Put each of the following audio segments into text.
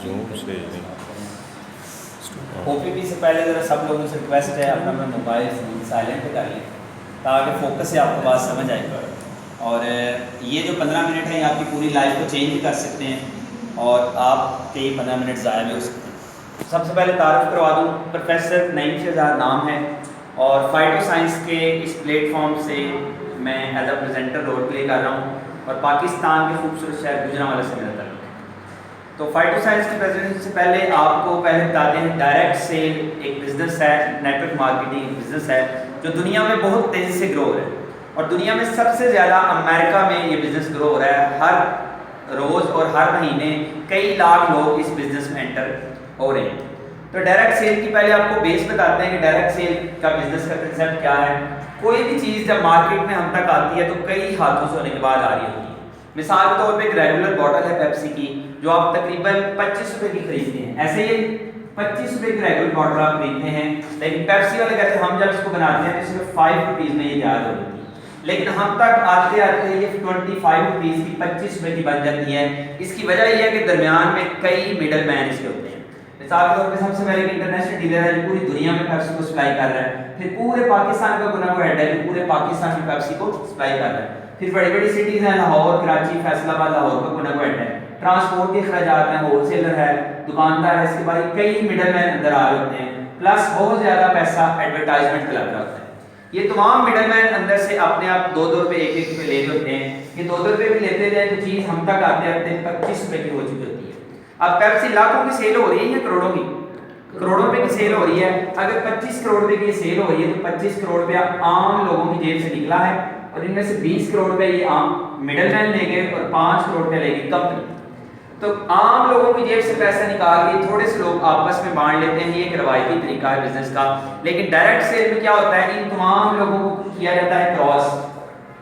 Zoom से OPP से पहले ज़रा सब लोगों से रिक्वेस्ट है अपना अपना मोबाइल फ़ोन साइलेंट पे कर लें ताकि फोकस से आपको बात समझ आए। और ये जो 15 मिनट है ये आपकी पूरी लाइफ को चेंज भी कर सकते हैं और आपके 15 मिनट ज़ाया भी हो सकते हैं। सबसे पहले तारुफ करवा दूँ, प्रोफेसर नईम शहजाद नाम है और फाइटो साइंस के इस प्लेटफॉर्म से मैं as a presenter role play कर रहा हूँ और पाकिस्तान के खूबसूरत शहर गुजरांवाला से मेरा ताल्लुक है। तो फाइटो साइंस की प्रेजेंटेशन से पहले आपको पहले बताते हैं डायरेक्ट सेल एक बिज़नेस है, नेटवर्क मार्केटिंग एक बिज़नेस है जो दुनिया में बहुत तेज़ी से ग्रो हो रहा है और दुनिया में सबसे ज़्यादा अमेरिका में ये बिज़नेस ग्रो हो रहा है। हर रोज़ और हर महीने कई लाख लोग इस बिज़नेस में एंटर हो रहे हैं। तो डायरेक्ट सेल की पहले आपको बेस बताते हैं कि डायरेक्ट सेल का बिज़नेस का कंसेप्ट क्या है। कोई भी चीज़ जब मार्केट में हम तक आती है तो कई हाथों से होने के बाद आ रही होती है। मिसाल के तौर पे एक रेगुलर बॉटल है पेप्सी की जो आप तकरीबन 25 रुपए की खरीदते हैं, ऐसे ही 25 रुपए की रेगुलर बॉटल आप खरीदते हैं, लेकिन पेप्सी वाले कहते हैं हम जब इसको बनाते हैं तो सिर्फ 5 रुपीज़ में ये तैयार हो जाती है, लेकिन हम तक आते आते ये 25 रुपीज़ की 25 रुपए की बन जाती है। इसकी वजह यह है कि दरमियान में कई मिडल मैन इसके होते हैं। मिसाल के तौर पर सबसे पहले इंटरनेशनल डीलर है जो पूरी दुनिया में पेप्सी को सप्लाई कर रहा है, फिर पूरे पाकिस्तान का कोना कोई हेड है जो पूरे पाकिस्तान में पेप्सी को सप्लाई कर रहा है, फिर बड़ी बड़ी सिटीज़ हैं लाहौर, कराची, फैसलाबाद, लाहौर का कोना कोई हेड है, ट्रांसपोर्ट के खर्चात हैं, होलसेलर है, दुकानदार है, इसके बाद कई मिडलमैन अंदर आ रहे होते हैं, प्लस बहुत ज़्यादा पैसा एडवर्टाइजमेंट का लग रहा होता है। ये तमाम मिडलमैन अंदर से अपने आप 2-2 रुपये 1-1 रुपये ले रहे होते हैं। ये 2-2 रुपये भी लेते जाए तो चीज़ हम तक आते आते 25 रुपये की हो चुकी होती है। अब पेप्सी लाखों की सेल हो रही है या करोड़ों की? करोड़ों रुपए की सेल हो रही है। अगर 25 करोड़ रुपए की सेल हो रही है तो 25 करोड़ रुपया आम लोगों की जेब से निकला है और इनमें से 20 करोड़ रुपए ये आम मिडलमैन ले गए और 5 करोड़ रुपए ले गई कंपनी। तो आम लोगों की जेब से पैसा निकाल के थोड़े से लोग आपस में बांट लेते हैं, ये एक रवायती तरीका है बिजनेस का। लेकिन डायरेक्ट सेल में क्या होता है, इन तमाम लोगों को किया जाता है क्रॉस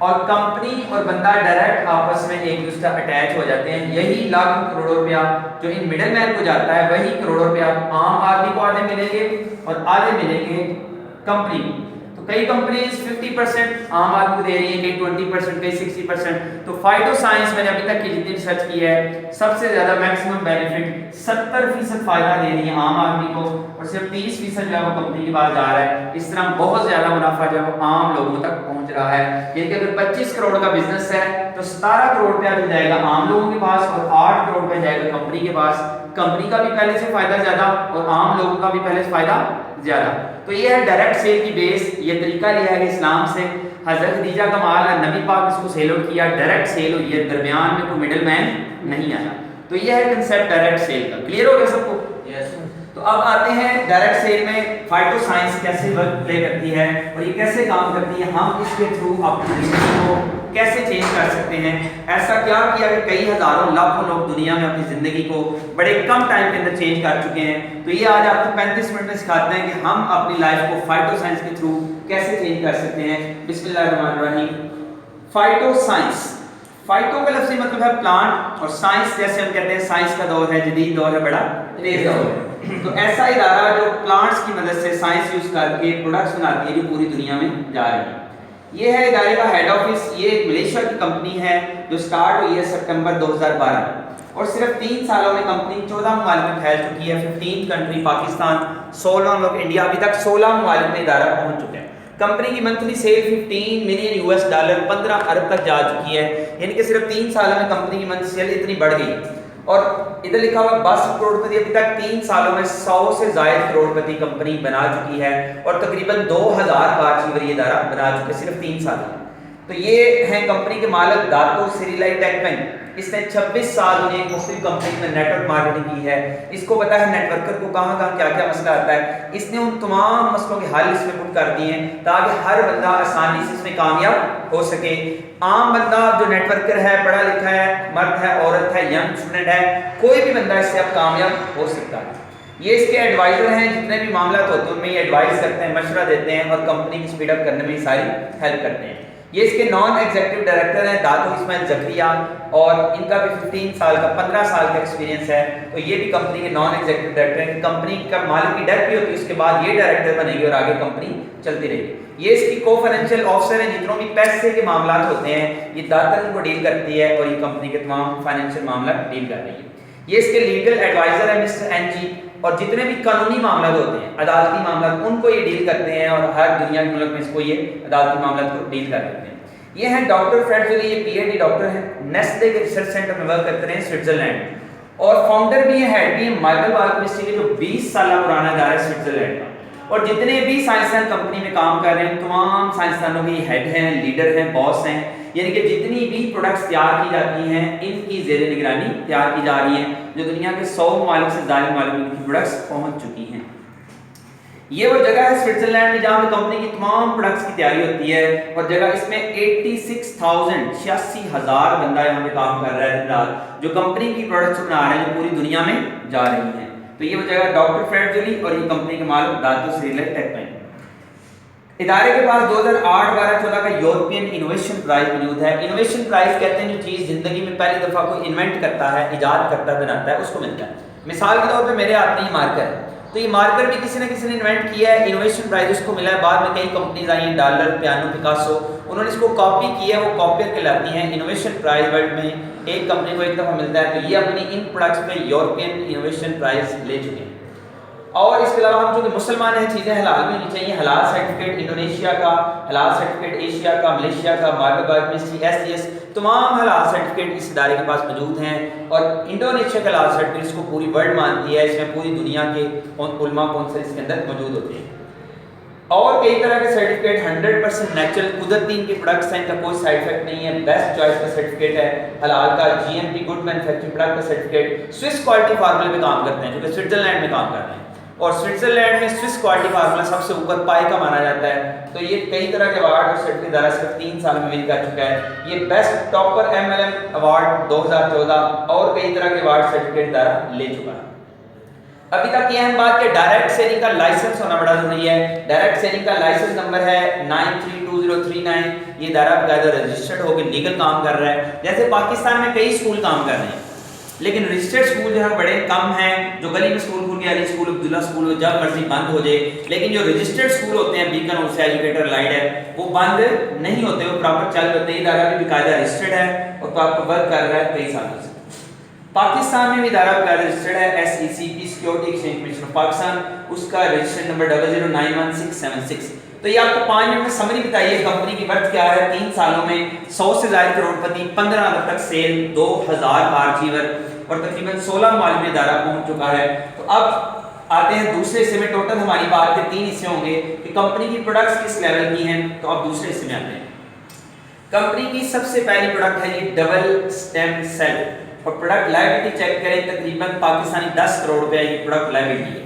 और कंपनी और बंदा डायरेक्ट आपस में एक दूसरे अटैच हो जाते हैं। यही लाख करोड़ों रुपया जो इन मिडलमैन को जाता है वही करोड़ों रुपया आम आदमी को आधे मिलेंगे और आधे मिलेंगे कंपनी को। तो कई कंपनीज 50% आम आदमी को दे रही है, कई 20%, कई 60%। तो फाइटो साइंस मैंने अभी तक की जितनी रिसर्च की है सबसे ज्यादा मैक्सिमम बेनिफिट 70% फायदा दे रही है आम आदमी को और सिर्फ 30% जो है वो कंपनी के पास जा रहा है। इस तरह बहुत ज्यादा मुनाफा जो है वो आम लोगों तक पहुंच रहा है। यानी कि अगर 25 करोड़ का बिजनेस है तो 17 करोड़ रुपया जो जाएगा आम लोगों के पास और 8 करोड़ रुपया जाएगा कंपनी के पास। कंपनी का भी पहले से फायदा ज्यादा और आम लोगों का भी पहले से फायदा ज्यादा। तो ये है डायरेक्ट सेल की बेस। ये तरीका लिया है इस्लाम से, हजरत खदीजा का माल है, नबी पाक इसको सेल आउट किया, डायरेक्ट सेल हुई है, दरमियान में कोई मिडिल मैन नहीं आया। तो ये है कंसेप्ट डायरेक्ट सेल का। क्लियर हो गया सबको? यस। तो अब आते हैं डायरेक्ट सेल में फाइटो साइंस कैसे वर्क प्ले करती है और ये कैसे काम करती है, हम इसके थ्रू अपनी जिंदगी को कैसे चेंज कर सकते हैं। ऐसा क्या किया कि कई हजारों लाखों लोग दुनिया में अपनी ज़िंदगी को बड़े कम टाइम के अंदर चेंज कर चुके हैं। तो ये आज आपको 35 मिनट में सिखाते हैं कि हम अपनी लाइफ को फाइटो साइंस के थ्रू कैसे चेंज कर सकते हैं। बिस्मिल्लाहिर्रहमानिर्रहीम। फाइटो साइंस, फाइटो का लफ्ज़ी मतलब है प्लांट और साइंस जैसे हम कहते हैं साइंस का दौर है, जदीद दौर है, बड़ा तेज दौर है। तो ऐसा इदारा जो प्लांट्स की मदद से साइंस यूज़ करके प्रोडक्ट्स बनाती है जो पूरी दुनिया में जा रही है। ये है इदारे का हेड ऑफिस। ये एक मलेशिया की कंपनी है जो स्टार्ट हुई है सितंबर 2012 और सिर्फ 3 सालों में कंपनी 14 ममालिक में फैल चुकी है। 15 कंट्री पाकिस्तान, 16 मुल्क इंडिया, अभी तक 16 ममालिक में इदारा पहुंच चुके हैं। कंपनी की monthly cell 15 million US dollar 15 अरब तक जा चुकी है। यानी कि सिर्फ 3 सालों में कंपनी की मंथली सेल इतनी बढ़ गई। और इधर लिखा हुआ 22 करोड़पति, अभी तक 3 सालों में 100 से ज़ायद करोड़पति कंपनी बना चुकी है और तकरीबन 2000 कारजीवर ये इदारा बना चुके सिर्फ 3 साल में। तो ये है कंपनी के मालिक दातो सिरिलाई टेकमेन। इसने 26 साल में एक मुख्तलिफ कंपनी में नेटवर्क मार्केटिंग की है। इसको पता है नेटवर्कर को कहाँ कहाँ क्या क्या मसला आता है। इसने उन तमाम मसलों के हल इसमें पुट कर दिए हैं ताकि हर बंदा आसानी से इसमें कामयाब हो सके। आम बंदा जो नेटवर्कर है, पढ़ा लिखा है, मर्द है, औरत है, यंग स्टूडेंट है, कोई भी बंदा इससे अब कामयाब हो सकता है। ये इसके एडवाइजर हैं, जितने भी मामला होते हैं उनमें ये एडवाइस करते हैं, मशवरा देते हैं और कंपनी की स्पीडअप करने में सारी हेल्प करते हैं। ये इसके नॉन एग्जीक्यूटिव डायरेक्टर हैं दातो इस्माइल जकरिया और इनका भी 15 साल का 15 साल का एक्सपीरियंस है। तो ये भी कंपनी के नॉन एग्जीक्यूटिव डायरेक्टर हैं। कंपनी का मालिक की डेथ भी होती है उसके बाद ये डायरेक्टर बनेगी और आगे कंपनी चलती रहेगी। ये इसकी को फाइनेंशियल ऑफिसर है, जितनों भी पैसे के मामला होते हैं ये दातर इनको डील करती है और ये कंपनी के तमाम फाइनेंशियल मामला डील कर रही है। ये इसके लीगल एडवाइजर है मिस्टर एनजी, और जितने भी कानूनी मामला होते हैं, अदालती मामला, उनको ये डील करते हैं और हर दुनिया के मुल्क में इसको ये अदालती मामला को डील कर लेते हैं। ये हैं डॉक्टर फ्रेडजोली, ये पीएचडी डॉक्टर हैं, नेस्ले के रिसर्च सेंटर में वर्क करते हैं स्विट्जरलैंड, और फाउंडर भी है, हेड भी है माइकल बायोकेमिस्ट्री के, जो 20 साल पुराना इदारा है स्विट्जरलैंड का। और जितने भी साइंसदान कंपनी में काम कर रहे हैं, तमाम साइंसदानों के हेड हैं, लीडर हैं, बॉस हैं, यानी कि जितनी भी प्रोडक्ट्स तैयार की जाती हैं इनकी ज़ेरे निगरानी तैयार की जा रही है, जो दुनिया के 100 ममालिक से ज़्यादा ममालिक में इनकी प्रोडक्ट्स पहुंच चुकी हैं। ये वो जगह है स्विट्जरलैंड में जहाँ पे कंपनी की तमाम प्रोडक्ट्स की तैयारी होती है, और जगह इसमें 86,000 बंदा यहाँ पे काम कर रहा है दिन रात, जो कंपनी की प्रोडक्ट्स बना रहे हैं, जो पूरी दुनिया में जा रही हैं। तो ये वो जगह डॉक्टर फ्रेडजोली, और ये कंपनी के मालिक दातो सिरिल टेकपेन। इदारे के पास 2008-12-14 का यूरोपियन इनोवेशन प्राइज मौजूद है। इनोवेशन प्राइज कहते हैं जो चीज़ जिंदगी में पहली दफ़ा कोई इन्वेंट करता है, इजाद करता है, बनाता है, उसको मिलता है। मिसाल के तौर पे मेरे हाथ में ये मार्कर है, तो ये मार्कर भी किसी न किसी ने इन्वेंट किया है, इनोवेशन प्राइज उसको मिला है। बाद में कई कंपनीज आई हैं, डॉलर, पियानो, पिकासो, उन्होंने इसको कॉपी किया है, वो कॉपियर कहलाती हैं। इनोवेशन प्राइज वर्ल्ड में एक कंपनी को एक दफ़ा मिलता है, तो ये अपनी इन प्रोडक्ट्स पे यूरोपियन इनोवेशन प्राइज ले चुके हैं। और इसके अलावा हम जो मुसलमान हैं, चीज़ें हलाल भी होनी चाहिए। हलाल सर्टिफिकेट इंडोनेशिया का, हलाल सर्टिफिकेट एशिया का, मलेशिया का, माइकल बायोकेमिस्ट्री, एसडीएस, तमाम हलाल सर्टिफिकेट इस इदारे के पास मौजूद हैं। और इंडोनेशिया का हलाल सर्टिफिकेट इसको पूरी वर्ल्ड मानती है, इसमें पूरी दुनिया के उलमा कौंसिल इसके अंदर मौजूद होते हैं। और कई तरह के सर्टिफिकेट 100% नेचुरल कुदरती इनके प्रोडक्ट्स हैं, इनका कोई साइड इफेक्ट नहीं है। बेस्ट चॉइस का सर्टिफिकेट है हलाल का, जीएमपी गुड मैन्युफैक्चरिंग प्रोडक्ट का सर्टिफिकेट, स्विस क्वालिटी फार्मूले पे काम करते हैं, जो कि स्विट्जरलैंड में काम कर रहे हैं, और स्विट्जरलैंड में स्विस क्वालिटी फार्मूला सबसे ऊपर पाई का माना जाता है। तो ये कई तरह के अवार्ड और सर्टिफिकेट इदारा सिर्फ 3 साल में विन कर चुका है। ये बेस्ट टॉपर एमएलएम अवार्ड 2014 और कई तरह के अवार्ड सर्टिफिकेट इदारा ले चुका है। अभी तक ये अहम बात कि डायरेक्ट सेलिंग का लाइसेंस होना बड़ा जरूरी है। डायरेक्ट सेलिंग का लाइसेंस नंबर है 932039। ये इदारा बकायदा रजिस्टर्ड होकर लीगल काम कर रहा है। जैसे पाकिस्तान में कई स्कूल काम कर रहे हैं, लेकिन रजिस्टर्ड स्कूल जो है बड़े कम हैं। जो गली में स्कूल खुल गया, अली स्कूल, अब्दुल्ला स्कूल, जब मर्जी बंद हो जाए, लेकिन जो रजिस्टर्ड स्कूल होते हैं, बीकन हाउस एजुकेटर लाइट है, वो बंद नहीं होते, वो प्रॉपर चल रहे हैं। इदारा भी बाकायदा रजिस्टर्ड है और प्रॉपर वर्क कर रहा है कई सालों से। पाकिस्तान में भी इदारा बाकायदा रजिस्टर्ड है, SECP security exchange commission of Pakistan, उसका रजिस्टर्ड नंबर 00911676। तो ये आपको 5 मिनट में समरी बताइए कंपनी की वर्थ क्या है। 3 सालों में 100 से ज्यादा करोड़पति, 15 अरब तक सेल, 2000 कार अचीवर, और तकरीबन 16 ममालिक में इदारा पहुंच चुका है। तो अब आते हैं दूसरे हिस्से में। टोटल हमारी बात के 3 हिस्से होंगे कि कंपनी की प्रोडक्ट्स किस लेवल की हैं। तो अब दूसरे हिस्से में आते हैं। कंपनी की सबसे पहली प्रोडक्ट है ये डबल स्टेम सेल, और प्रोडक्ट लायबिलिटी चेक करें, तकरीबन पाकिस्तानी 10 करोड़ रुपए की प्रोडक्ट लायबिलिटी है।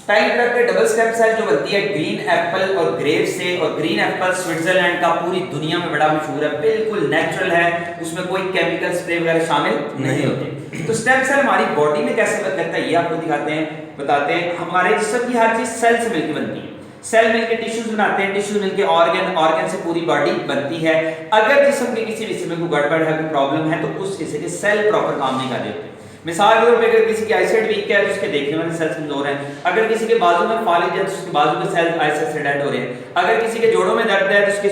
पहली प्रोडक्ट है डबल स्टेम सेल, जो बनती है ग्रीन एप्पल और ग्रेप से, और ग्रीन एप्पल स्विट्जरलैंड का पूरी दुनिया में बड़ा मशहूर है, बिल्कुल नेचुरल है, उसमें कोई केमिकल स्प्रे वगैरह शामिल नहीं होते। तो स्टेम सेल हमारी बॉडी में कैसे वर्क करता है ये आपको दिखाते हैं, बताते हैं। हमारे जिस्म की हर चीज सेल से मिलकर बनती है। सेल मिलकर टिश्यूज बनाते हैं, टिश्यूज मिलकर ऑर्गन, ऑर्गन से पूरी बॉडी बनती है। अगर जिस्म के किसी हिस्से में कोई गड़बड़ है, कोई प्रॉब्लम है, तो उस हिस्से के सेल प्रॉपर काम नहीं कर रहे होते। मिसाल के तौर पे अगर किसी की आईसाइट वीक है तो उसके देखने वाले सेल्स कमजोर हैं। अगर किसी के बाजू में फालिज है तो उसके बाजू के सेल्स आईसाइट से डेड हो रहे हैं। अगर किसी के जोड़ों में दर्द है तो उसके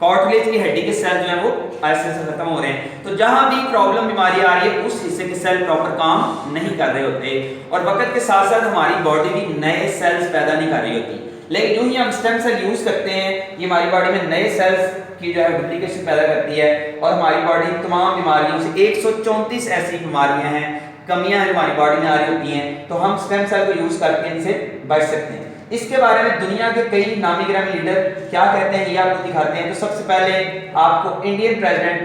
कार्टिलेज की हड्डी के सेल जो है वो आईसाइट से खत्म हो रहे हैं। तो जहां भी प्रॉब्लम बीमारी आ रही है, उस हिस्से के सेल प्रॉपर काम नहीं कर रहे होते, और वक्त के साथ साथ हमारी बॉडी भी नए सेल्स पैदा नहीं कर रही होती। लेकिन जो ही हम स्टेम सेल यूज करते हैं, ये हमारी बॉडी में नए सेल्स की जो है डुप्लीकेशन पैदा करती है, और हमारी बॉडी तमाम बीमारियों से 134 ऐसी बीमारियां हैं, कमियां हमारी बॉडी में आ रही होती हैं, तो हम स्टेम सेल को यूज करके इनसे बच सकते हैं। इसके बारे में दुनिया के कई नामी गिरामी लीडर क्या कहते हैं ये आपको दिखाते हैं। तो सबसे पहले आपको इंडियन प्रेसिडेंट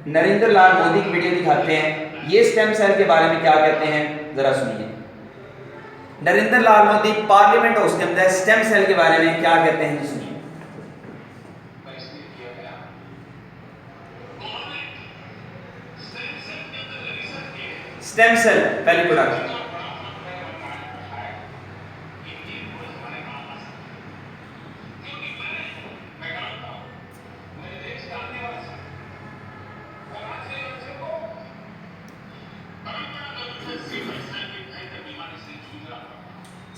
नरेंद्र लाल मोदी की वीडियो दिखाते हैं। ये स्टेम सेल के बारे में क्या कहते हैं जरा सुनिए। नरेंद्र लाल मोदी पार्लियामेंट हाउस के अंदर स्टेम सेल के बारे में क्या कहते हैं सुनिए। स्टेम सेल पहली product,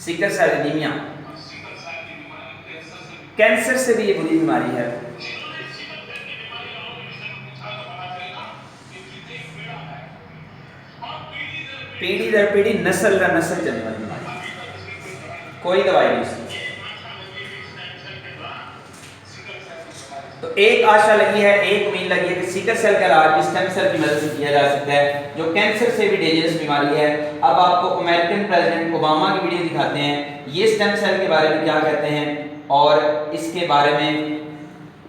sickle cell anaemia, cancer से भी ये बुरी बीमारी है। पीढ़ी दर पीढ़ी नस्ल दर नस्ल चलने वाली बीमारी, कोई दवाई नहीं उसकी। तो एक आशा लगी है, एक उम्मीद लगी है कि सिकल सेल का इलाज भी स्टेम सेल की मदद से किया जा सकता है, जो कैंसर से भी डेंजरस बीमारी है। अब आपको अमेरिकन प्रेसिडेंट ओबामा की वीडियो दिखाते हैं, ये स्टेम सेल के बारे में क्या कहते हैं और इसके बारे में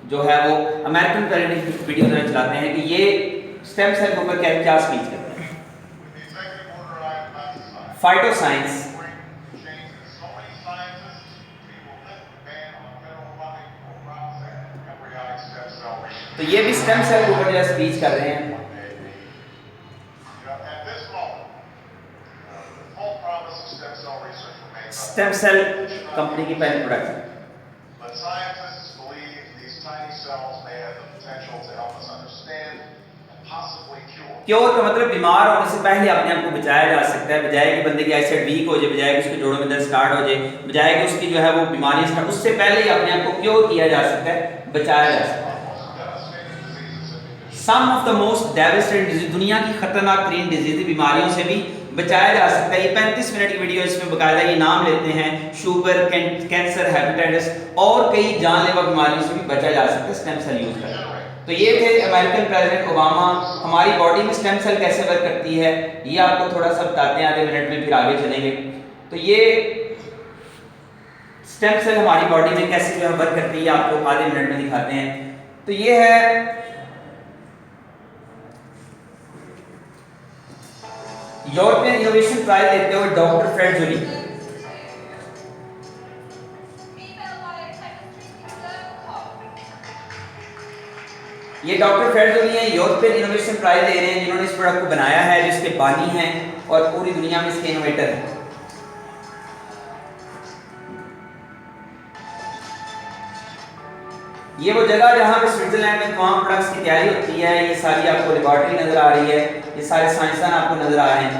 जो है वो अमेरिकन प्रेसिडेंट की वीडियो जरा चलाते हैं कि ये स्टेम सेल के ऊपर क्या स्पीच करते हैं। फाइटोसाइंस, तो ये भी स्टेम सेल के ऊपर जो स्पीच कर रहे हैं। स्टेम सेल कंपनी की पहली प्रोडक्ट है। क्योर का मतलब बीमार होने से पहले अपने आप को बचाया जा सकता है, बजाय कि बंदे की आईसाइट वीक हो जाए, बजाय कि उसके जोड़ों में दर्द स्टार्ट हो जाए, बजाय कि उसकी जो है वो बीमारी स्टार्ट, उससे पहले ही अपने आप को क्योर किया जा सकता है, बचाया जा सकता है। Some of the most devastating disease, दुनिया की खतरनाक तरीन डिजीज बीमारियों से भी बचाया जा सकता है। ये 35 मिनट की वीडियो, इसमें बकायदा ये नाम लेते हैं, शुगर, कैंसर, हेपेटाइटिस और कई जानलेवा बीमारियों से भी बचा जा सकता है स्टेम सेल यूज करके। तो ये थे अमेरिकन प्रेसिडेंट ओबामा। हमारी बॉडी में स्टेम सेल कैसे वर्क करती है ये आपको थोड़ा सा बताते हैं आधे मिनट में, फिर आगे चलेंगे। तो ये स्टेम सेल हमारी बॉडी में कैसे जो है वर्क करती है आपको आधे मिनट में दिखाते हैं। तो ये है यूरोपियन इनोवेशन प्राइज लेते हुए डॉक्टर फ्रेड जोली। ये डॉक्टर फ्रेड जोली हैं, यूरोपियन इनोवेशन प्राइज ले रहे हैं, जिन्होंने इस प्रोडक्ट को बनाया है, जिसके बानी हैं और पूरी दुनिया में इसके इनोवेटर हैं। ये वो जगह जहां पे स्विट्जरलैंड में तमाम प्रोडक्ट्स की तैयारी होती है। ये सारी आपको लेबोरेटरी नजर आ रही है, ये सारे साइंसदान आपको नजर आ रहे हैं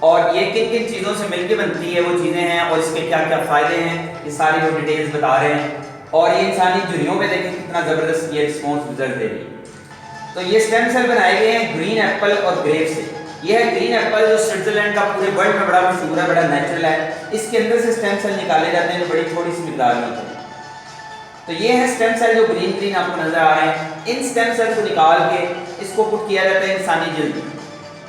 और ये किन किन चीज़ों से मिलकर बनती है वो चीज़ें हैं और इसके क्या क्या फ़ायदे हैं, ये सारी वो डिटेल्स बता रहे हैं। और ये इंसानी झुर्रियों पे देखें कितना ज़बरदस्त ये रिस्पॉन्स रिजल्ट दे रही है। तो ये स्टेम सेल बनाए गए हैं ग्रीन एप्पल और ग्रेप से। ये है ग्रीन एप्पल जो स्विट्जरलैंड का पूरे वर्ल्ड में बड़ा मशहूर है, बड़ा नेचुरल है। इसके अंदर से स्टेम सेल निकाले जाते हैं जो बड़ी थोड़ी सी मिकदार में होते हैं। तो ये है स्टेम सेल जो ग्रीन ग्रीन आपको नजर आ रहे हैं। इन स्टेम सेल को निकाल के इसको पुट किया जाता है इंसानी जल्द।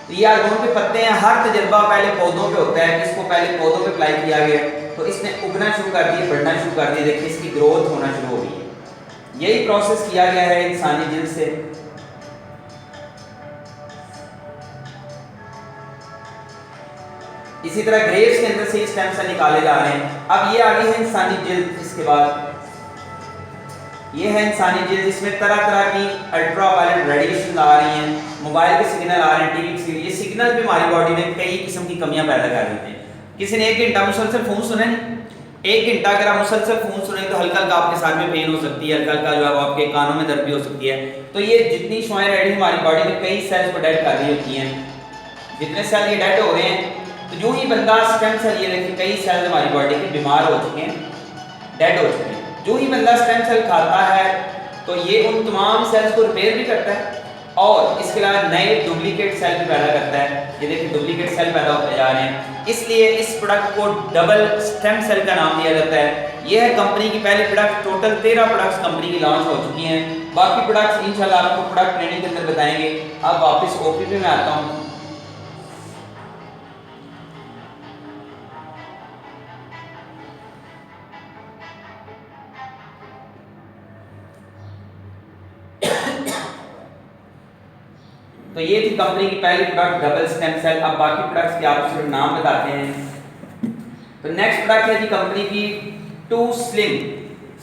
तो ये आलून के पत्ते हैं। हर तजर्बा पहले पौधों पे होता है, इसको पहले पौधों पे अप्लाई किया गया तो इसने उगना शुरू कर दिया, बढ़ना शुरू कर दिया, देखिए इसकी ग्रोथ होना शुरू हो गई है। यही प्रोसेस किया गया है इंसानी जल्द से। इसी तरह ग्रेप्स के अंदर से स्टेम सेल निकाले जा रहे हैं। अब ये आ गई है इंसानी जल्द। इसके बाद ये है इंसानी जल्द, जिसमें तरह तरह की अल्ट्रावायलेट रेडिएशन आ रही हैं, मोबाइल के सिग्नल आ रहे हैं, टीवी के सिग्नल। ये सिग्नल भी हमारी बॉडी में कई किस्म की कमियां पैदा कर देते हैं। किसी ने 1 घंटा मुसलसल फोन सुने, 1 घंटा अगर आप मुसलसल फोन सुने तो हल्का हल्का आपके साथ में पेन हो सकती है, हल्का हल्का जो है आपके कानों में दर्द भी हो सकती है। तो ये जितनी शुआएं रेडी हमारी बॉडी में कई सेल्स को डेड कर रही होती हैं। जितने सेल ये डेड हो रहे हैं तो जो ही बंदा स्टेम सेल, ये देखिए कई सेल्स हमारी बॉडी के बीमार हो चुके हैं, डेड हो चुके हैं। जो ही बंदा स्टेम सेल खाता है तो ये उन तमाम सेल्स को रिपेयर भी करता है और इसके अलावा नए डुप्लीकेट सेल भी पैदा करता है। ये देखिए डुप्लीकेट सेल पैदा होते जा रहे हैं, इसलिए इस प्रोडक्ट को डबल स्टेम सेल का नाम दिया जाता है। ये है कंपनी की पहली प्रोडक्ट। टोटल 13 प्रोडक्ट्स कंपनी की लॉन्च हो चुकी हैं। बाकी प्रोडक्ट्स इंशाल्लाह आपको प्रोडक्ट ट्रेनिंग के अंदर बताएंगे। अब वापस ओपी पे मैं आता हूँ। तो ये थी कंपनी की पहली प्रोडक्ट डबल स्टेम सेल। अब बाकी प्रोडक्ट्स के आप सिर्फ नाम बताते हैं। तो नेक्स्ट प्रोडक्ट है जी कंपनी की टू स्लिम।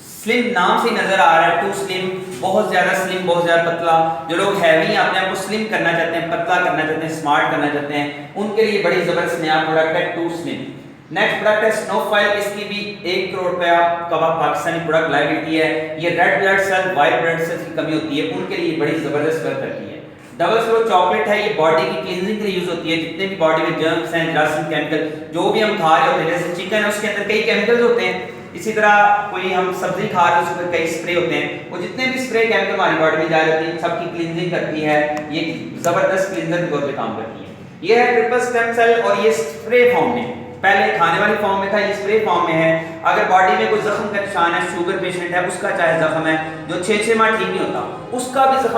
स्लिम नाम से नजर आ रहा है, टू स्लिम, बहुत ज्यादा स्लिम, बहुत ज्यादा पतला। जो लोग हैवी अपने आप को स्लिम करना चाहते हैं, पतला करना चाहते हैं, स्मार्ट करना चाहते हैं, उनके लिए बड़ी जबरदस्त नया प्रोडक्ट है टू स्लिम। नेक्स्ट प्रोडक्ट है स्नोफाइल। इसकी भी 1 करोड़ रुपया का पाकिस्तानी प्रोडक्ट लाइबिलिटी है। ये red blood cell, white blood cell की कमी होती है, उनके लिए बड़ी जबरदस्त वर्क करती है। डबल स्लो चॉकलेट है, ये बॉडी की क्लींजिंग के लिए यूज होती है। जितने भी बॉडी में जर्म्स हैं, जरासीम, केमिकल जो भी हम खा रहे होते हैं, जैसे चिकन है उसके अंदर कई केमिकल्स होते हैं, इसी तरह कोई हम सब्जी खा रहे हैं उसमें कई स्प्रे होते हैं, वो जितने भी स्प्रे केमिकल हमारी बॉडी में जा रही है सबकी क्लींजिंग करती है। ये जबरदस्त क्लींजर के तौर पे काम करती है। ये है ट्रिपल स्टेम सेल और ये स्प्रे फॉर्म में, पहले खाने वाली फॉर्म में था, ये स्प्रे फॉर्म में है। अगर बॉडी में कोई जख्म का निशान है, शुगर पेशेंट है, उसका चाहे जख्म है जो 6 माह ठीक नहीं होता, उसका भी जख्म